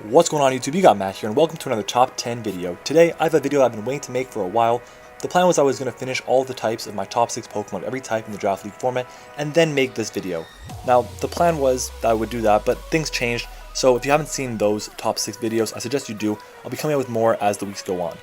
What's going on YouTube? You got Matt here and welcome to another top 10 video. Today I have a video I've been waiting to make for a while. The plan was I was going to finish all the types of my top 6 Pokemon of every type in the Draft League format and then make this video. Now the plan was that I would do that, but things changed, so if you haven't seen those top 6 videos, I suggest you do. I'll be coming out with more as the weeks go on.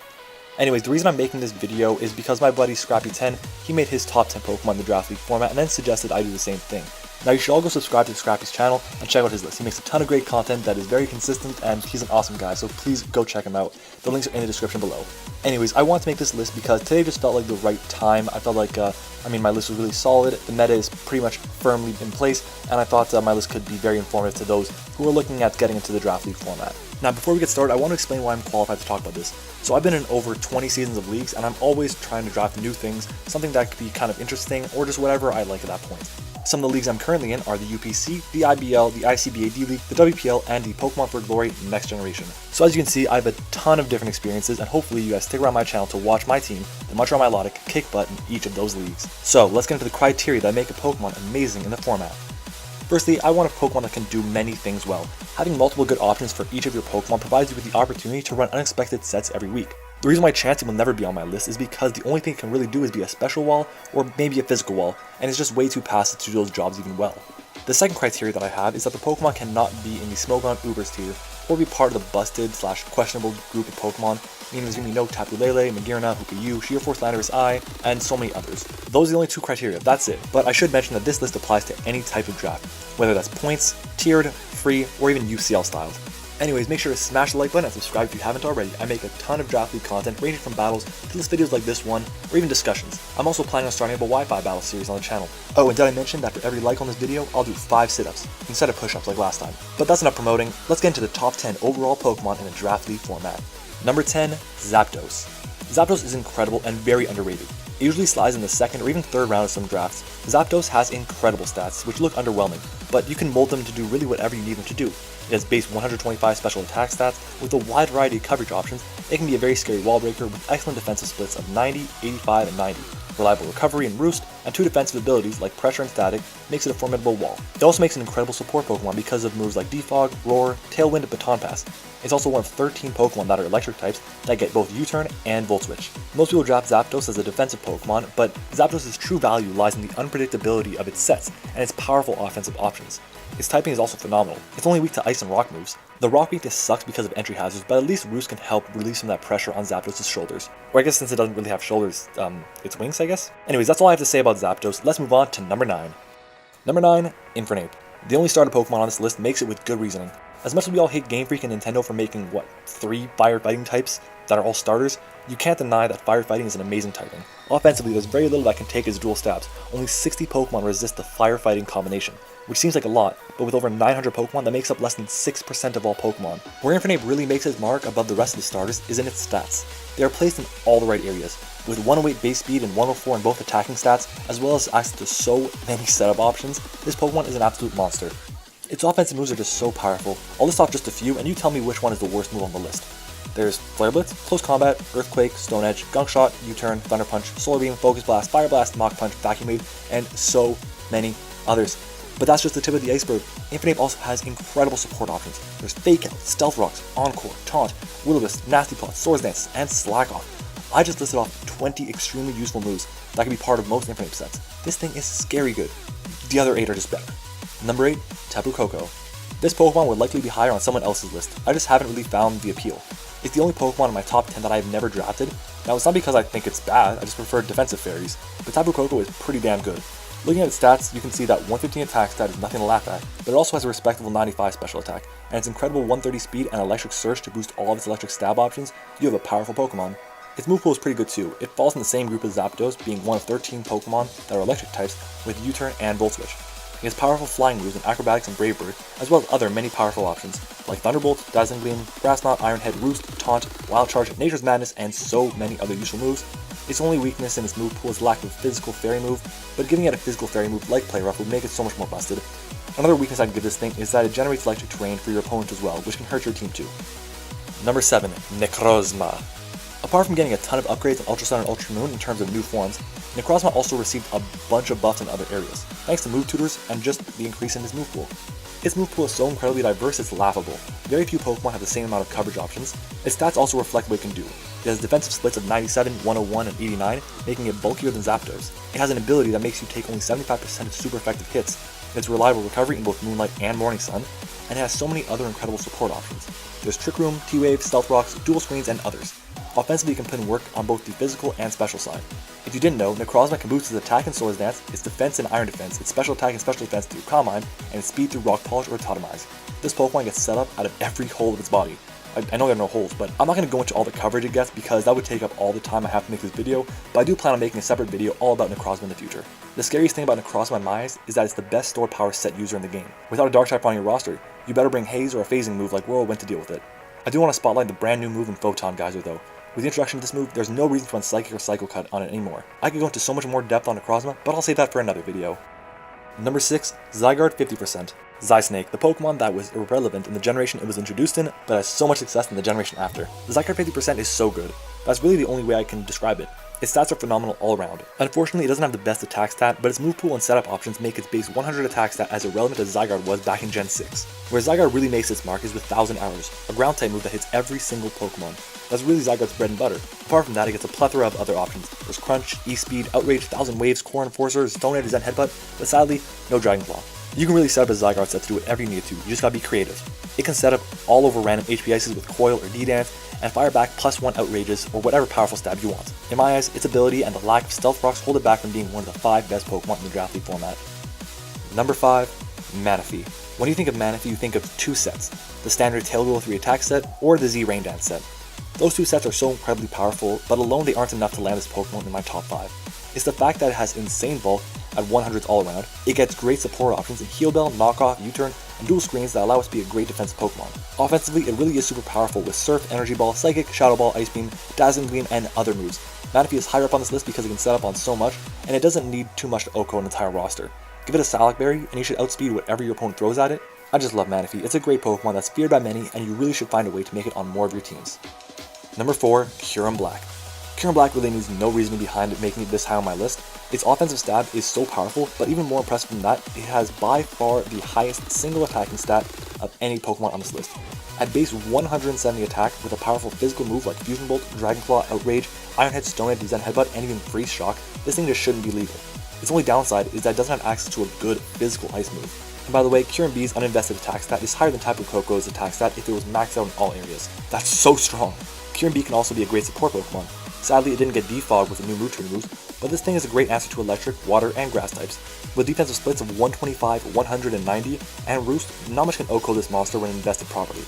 Anyways, the reason I'm making this video is because my buddy Scrappy10, he made his top 10 Pokemon in the Draft League format and then suggested I do the same thing. Now you should all go subscribe to Scrappy's channel and check out his list. He makes a ton of great content that is very consistent and he's an awesome guy, so please go check him out. The links are in the description below. Anyways, I wanted to make this list because today just felt like the right time. I felt like, my list was really solid, the meta is pretty much firmly in place, and I thought my list could be very informative to those who are looking at getting into the Draft League format. Now before we get started, I want to explain why I'm qualified to talk about this. So I've been in over 20 seasons of leagues and I'm always trying to draft new things, something that could be kind of interesting or just whatever I like at that point. Some of the leagues I'm currently in are the UPC, the IBL, the ICBA D League, the WPL, and the Pokemon for Glory Next Generation. So as you can see, I have a ton of different experiences and hopefully you guys stick around my channel to watch my team, the Montreal Milotic, kick butt in each of those leagues. So let's get into the criteria that make a Pokemon amazing in the format. Firstly, I want a Pokemon that can do many things well. Having multiple good options for each of your Pokemon provides you with the opportunity to run unexpected sets every week. The reason why Chansey will never be on my list is because the only thing it can really do is be a special wall or maybe a physical wall, and it's just way too passive to do those jobs even well. The second criteria that I have is that the Pokemon cannot be in the Smogon Ubers tier or be part of the busted/questionable group of Pokemon, meaning there's going to be no Tapu Lele, Magearna, Hoopa-Yu, Sheer Force Landorus-I, and so many others. Those are the only two criteria, that's it. But I should mention that this list applies to any type of draft, whether that's points, tiered, free, or even UCL styled. Anyways, make sure to smash the like button and subscribe if you haven't already. I make a ton of Draft League content ranging from battles to list videos like this one, or even discussions. I'm also planning on starting up a Wi-Fi battle series on the channel. Oh, and did I mention that for every like on this video, I'll do 5 sit-ups instead of push-ups like last time. But that's enough promoting, let's get into the top 10 overall Pokemon in the Draft League format. Number 10, Zapdos. Zapdos is incredible and very underrated. It usually slides in the second or even third round of some drafts. Zapdos has incredible stats, which look underwhelming, but you can mold them to do really whatever you need them to do. It has base 125 special attack stats. With a wide variety of coverage options, it can be a very scary wall breaker with excellent defensive splits of 90, 85, and 90. Reliable recovery and roost, and 2 defensive abilities like pressure and static makes it a formidable wall. It also makes an incredible support Pokemon because of moves like Defog, Roar, Tailwind, and Baton Pass. It's also one of 13 Pokemon that are electric types that get both U-turn and Volt Switch. Most people draft Zapdos as a defensive Pokemon, but Zapdos' true value lies in the unpredictability of its sets and its powerful offensive options. Its typing is also phenomenal. It's only weak to Ice and Rock moves. The Rock weakness sucks because of entry hazards, but at least Roost can help release some of that pressure on Zapdos' shoulders. Or I guess since it doesn't really have shoulders, its wings, I guess? Anyways, that's all I have to say about Zapdos. Let's move on to number 9. Number 9, Infernape. The only starter Pokemon on this list makes it with good reasoning. As much as we all hate Game Freak and Nintendo for making, 3 firefighting types that are all starters, you can't deny that firefighting is an amazing typing. Offensively, there's very little that can take its dual stabs. Only 60 Pokemon resist the firefighting combination, which seems like a lot, but with over 900 Pokemon, that makes up less than 6% of all Pokemon. Where Infernape really makes its mark above the rest of the starters is in its stats. They are placed in all the right areas, with 108 base speed and 104 in both attacking stats, as well as access to so many setup options. This Pokemon is an absolute monster. Its offensive moves are just so powerful. I'll list off just a few, and you tell me which one is the worst move on the list. There's Flare Blitz, Close Combat, Earthquake, Stone Edge, Gunk Shot, U-Turn, Thunder Punch, Solar Beam, Focus Blast, Fire Blast, Mach Punch, Vacuum Wave, and so many others. But that's just the tip of the iceberg. Infernape also has incredible support options. There's Fake Out, Stealth Rocks, Encore, Taunt, Will-O-Wisp, Nasty Plot, Swords Dance, and Slack Off. I just listed off 20 extremely useful moves that can be part of most Infernape sets. This thing is scary good. The other 8 are just better. Number 8, Taboo Cocoa. This Pokemon would likely be higher on someone else's list. I just haven't really found the appeal. It's the only Pokemon in my top 10 that I have never drafted. Now it's not because I think it's bad, I just prefer defensive fairies, but Taboo Cocoa is pretty damn good. Looking at its stats, you can see that 115 attack stat is nothing to laugh at, but it also has a respectable 95 special attack, and its incredible 130 speed and electric surge to boost all of its electric stab options. You have a powerful Pokemon. Its move pool is pretty good too. It falls in the same group as Zapdos, being one of 13 Pokemon that are electric types with U-turn and Volt Switch. It has powerful flying moves in Acrobatics and Brave Bird, as well as other many powerful options, like Thunderbolt, Dazzling Gleam, Grass Knot, Iron Head, Roost, Taunt, Wild Charge, Nature's Madness, and so many other useful moves. Its only weakness in its move pool is lack of a physical fairy move, but giving it a physical fairy move like Play Rough would make it so much more busted. Another weakness I can give this thing is that it generates electric terrain for your opponent as well, which can hurt your team too. Number 7, Necrozma. Apart from getting a ton of upgrades in Ultra Sun and Ultra Moon in terms of new forms, Necrozma also received a bunch of buffs in other areas, thanks to move tutors and just the increase in his move pool. Its move pool is so incredibly diverse it's laughable. Very few Pokemon have the same amount of coverage options. Its stats also reflect what it can do. It has defensive splits of 97, 101, and 89, making it bulkier than Zapdos. It has an ability that makes you take only 75% of super effective hits. It's reliable recovery in both Moonlight and Morning Sun, and it has so many other incredible support options. There's Trick Room, T-Wave, Stealth Rocks, Dual Screens, and others. Offensively, you can put in work on both the physical and special side. If you didn't know, Necrozma can boost its attack and Swords Dance, its defense and Iron Defense, its special attack and special defense through Calm Mind, and its speed through Rock Polish or Totemize. This Pokemon gets set up out of every hole of its body. I know there are no holes, but I'm not going to go into all the coverage it gets because that would take up all the time I have to make this video, but I do plan on making a separate video all about Necrozma in the future. The scariest thing about Necrozma in my eyes is that it's the best stored power set user in the game. Without a Dark type on your roster, you better bring Haze or a phasing move like Whirlwind to deal with it. I do want to spotlight the brand new move in Photon Geyser though. With the introduction of this move, there's no reason to run Psychic or Psycho Cut on it anymore. I could go into so much more depth on Necrozma, but I'll save that for another video. Number 6, Zygarde 50%. Zysnake, the Pokemon that was irrelevant in the generation it was introduced in, but has so much success in the generation after. The Zygarde 50% is so good. That's really the only way I can describe it. Its stats are phenomenal all around. Unfortunately, it doesn't have the best attack stat, but its move pool and setup options make its base 100 attack stat as irrelevant as Zygarde was back in Gen 6. Where Zygarde really makes its mark is with 1000 Arrows, a ground type move that hits every single Pokemon. That's really Zygarde's bread and butter. Apart from that, it gets a plethora of other options. There's Crunch, E-Speed, Outrage, 1000 Waves, Core Enforcer, Stone Edge, Zen Headbutt, but sadly, no Dragon Claw. You can really set up a Zygarde set to do whatever you need to, you just gotta be creative. It can set up all over random HP Ices with Coil or D-Dance, and fire back +1 Outrages or whatever powerful stab you want. In my eyes, its ability and the lack of Stealth Rocks hold it back from being one of the 5 best Pokemon in the Draft League format. Number 5, Manaphy. When you think of Manaphy, you think of 2 sets, the standard Tail Whirl 3 attack set or the Z Rain Dance set. Those 2 sets are so incredibly powerful, but alone they aren't enough to land this Pokemon in my top 5. It's the fact that it has insane bulk at 100s all around, it gets great support options in Heal Bell, Knockoff, U-Turn, and Dual Screens that allow us to be a great defensive Pokemon. Offensively, it really is super powerful with Surf, Energy Ball, Psychic, Shadow Ball, Ice Beam, Dazzling Gleam, and other moves. Manaphy is higher up on this list because it can set up on so much, and it doesn't need too much to OHKO an entire roster. Give it a Salac Berry, and you should outspeed whatever your opponent throws at it. I just love Manaphy. It's a great Pokemon that's feared by many, and you really should find a way to make it on more of your teams. Number 4, Kyurem Black. Kyurem Black really needs no reasoning behind it making it this high on my list. Its offensive stab is so powerful, but even more impressive than that, it has by far the highest single attacking stat of any Pokemon on this list. At base 170 attack with a powerful physical move like Fusion Bolt, Dragon Claw, Outrage, Iron Head, Stone Edge, Zen Headbutt, and even Freeze Shock, this thing just shouldn't be legal. Its only downside is that it doesn't have access to a good physical ice move. And by the way, Kyurem-B's uninvested attack stat is higher than Taboo Cocoa's attack stat if it was maxed out in all areas. That's so strong! Kyurem-B can also be a great support Pokemon. Sadly, it didn't get defogged with the new move turn moves, but this thing is a great answer to electric, water, and grass types. With defensive splits of 125, 190, and Roost, not much can OHKO this monster when invested properly.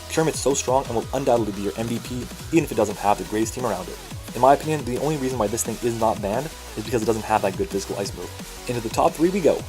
Kyurem is so strong and will undoubtedly be your MVP even if it doesn't have the greatest team around it. In my opinion, the only reason why this thing is not banned is because it doesn't have that good physical ice move. Into the top 3 we go.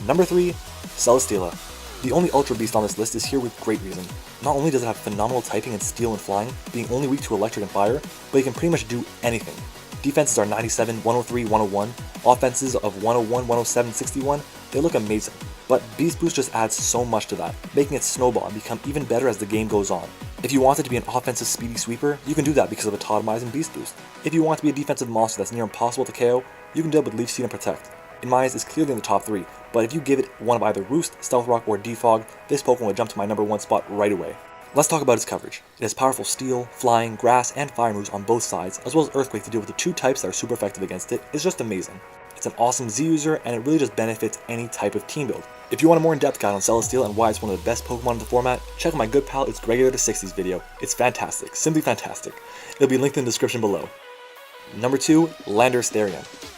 Number 3, Celesteela. The only Ultra Beast on this list is here with great reason. Not only does it have phenomenal typing and steel and flying, being only weak to electric and fire, but it can pretty much do anything. Defenses are 97, 103, 101, offenses of 101, 107, 61, they look amazing. But Beast Boost just adds so much to that, making it snowball and become even better as the game goes on. If you want it to be an offensive speedy sweeper, you can do that because of a Totemize and Beast Boost. If you want to be a defensive monster that's near impossible to KO, you can do it with Leech Seed and Protect. In my eyes, it's clearly in the top 3, but if you give it one of either Roost, Stealth Rock, or Defog, this Pokemon would jump to my number 1 spot right away. Let's talk about its coverage. It has powerful Steel, Flying, Grass, and Fire moves on both sides, as well as Earthquake to deal with the 2 types that are super effective against it. It's just amazing. It's an awesome Z user, and it really just benefits any type of team build. If you want a more in-depth guide on Celesteela and why it's one of the best Pokemon in the format, check out my good pal It's Gregor to 60s video. It's fantastic, simply fantastic. It'll be linked in the description below. Number 2, Landorus-T,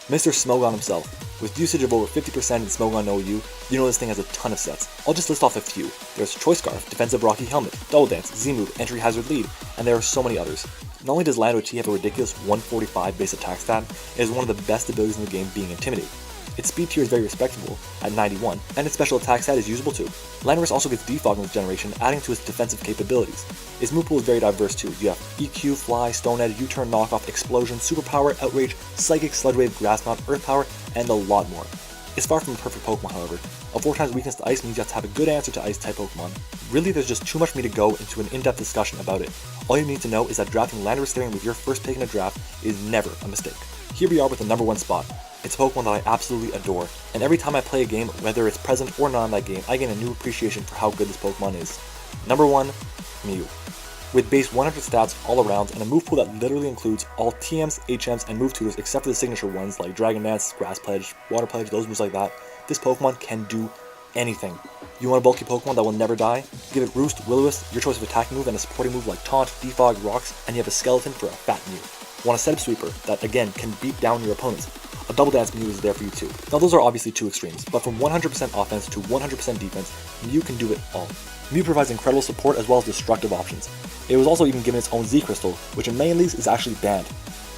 Mr. Smogon himself. With usage of over 50% in Smogon OU, you know this thing has a ton of sets. I'll just list off a few. There's Choice Scarf, Defensive Rocky Helmet, Double Dance, Z-Move, Entry Hazard Lead, and there are so many others. Not only does Landorus-T have a ridiculous 145 base attack stat, it is one of the best abilities in the game being Intimidate. Its speed tier is very respectable at 91, and its special attack stat is usable too. Landorus also gets defogged in this generation, adding to its defensive capabilities. Its move pool is very diverse too. You have EQ, Fly, Stone Edge, U-Turn, Knockoff, Explosion, Superpower, Outrage, Psychic, Sludge Wave, Grass Knot, Earth Power, and a lot more. It's far from a perfect Pokemon, however. A 4x weakness to Ice means you have to have a good answer to Ice-type Pokemon. Really, there's just too much for me to go into an in-depth discussion about it. All you need to know is that drafting Landorus-T with your first pick in a draft is never a mistake. here we are with the number 1 spot. It's a Pokemon that I absolutely adore, and every time I play a game, whether it's present or not in that game, I gain a new appreciation for how good this Pokemon is. Number 1, Mew. With base 100 stats all around and a move pool that literally includes all TMs, HMs, and move tutors except for the signature ones like Dragon Dance, Grass Pledge, Water Pledge, those moves like that, this Pokemon can do anything. You want a bulky Pokemon that will never die? Give it Roost, Will-O-Wisp, your choice of attacking move, and a supporting move like Taunt, Defog, Rocks, and you have a Skeleton for a fat Mew. Want a Setup Sweeper that, again, can beat down your opponents? A Double Dance Mew is there for you too. Now those are obviously two extremes, but from 100% offense to 100% defense, Mew can do it all. Mew provides incredible support as well as destructive options. It was also even given its own Z Crystal, which in many leagues is actually banned.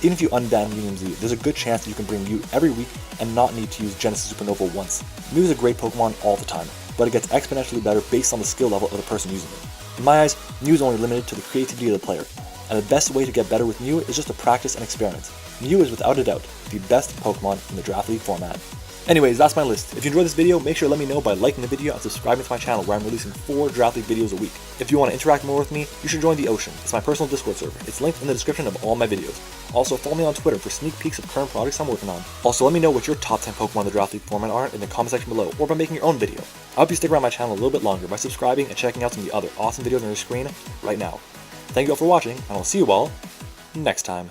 Even if you unban Medium Z, there's a good chance that you can bring Mew every week and not need to use Genesis Supernova once. Mew is a great Pokemon all the time, but it gets exponentially better based on the skill level of the person using it. In my eyes, Mew is only limited to the creativity of the player, and the best way to get better with Mew is just to practice and experiment. Mew is without a doubt the best Pokemon in the Draft League format. Anyways, that's my list. If you enjoyed this video, make sure to let me know by liking the video and subscribing to my channel where I'm releasing 4 Draft League videos a week. If you want to interact more with me, you should join the Ocean. It's my personal Discord server. It's linked in the description of all my videos. Also, follow me on Twitter for sneak peeks of current projects I'm working on. Also, let me know what your top 10 Pokemon in the Draft League format are in the comment section below, or by making your own video. I hope you stick around my channel a little bit longer by subscribing and checking out some of the other awesome videos on your screen right now. Thank you all for watching, and I'll see you all next time.